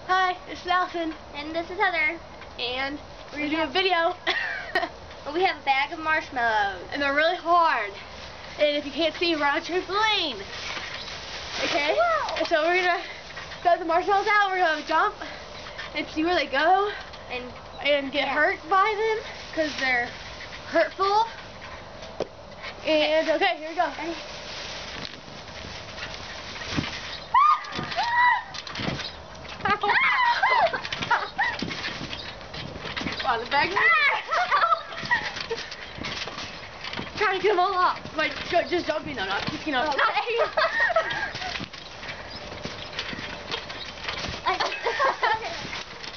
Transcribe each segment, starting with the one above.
Hi, this is Allison. And this is Heather. And we're going to do a video. We have a bag of marshmallows. And they're really hard. And if you can't see, we're on a trampoline. Okay? Whoa. And so we're going to throw the marshmallows out. We're going to jump and see where they go. And get hurt by them because they're hurtful. And okay, here we go. Ready? Wow, the bag. Trying to get them all off. Like, just jumping though, not picking up.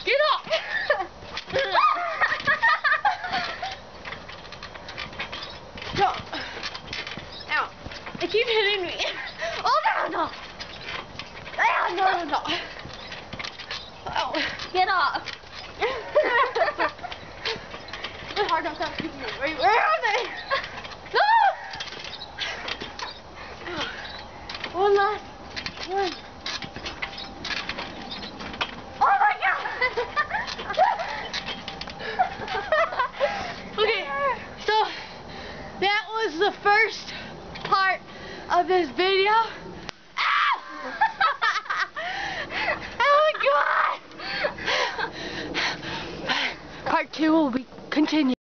Get up! Go. Ow. They keep hitting me. Oh, no. No. Ow. Get off. It's hard not to keep them. Where are they? Ow. One last one. Oh my God! Okay, so that was the first part of this video. Oh my God! Part 2 will be continued.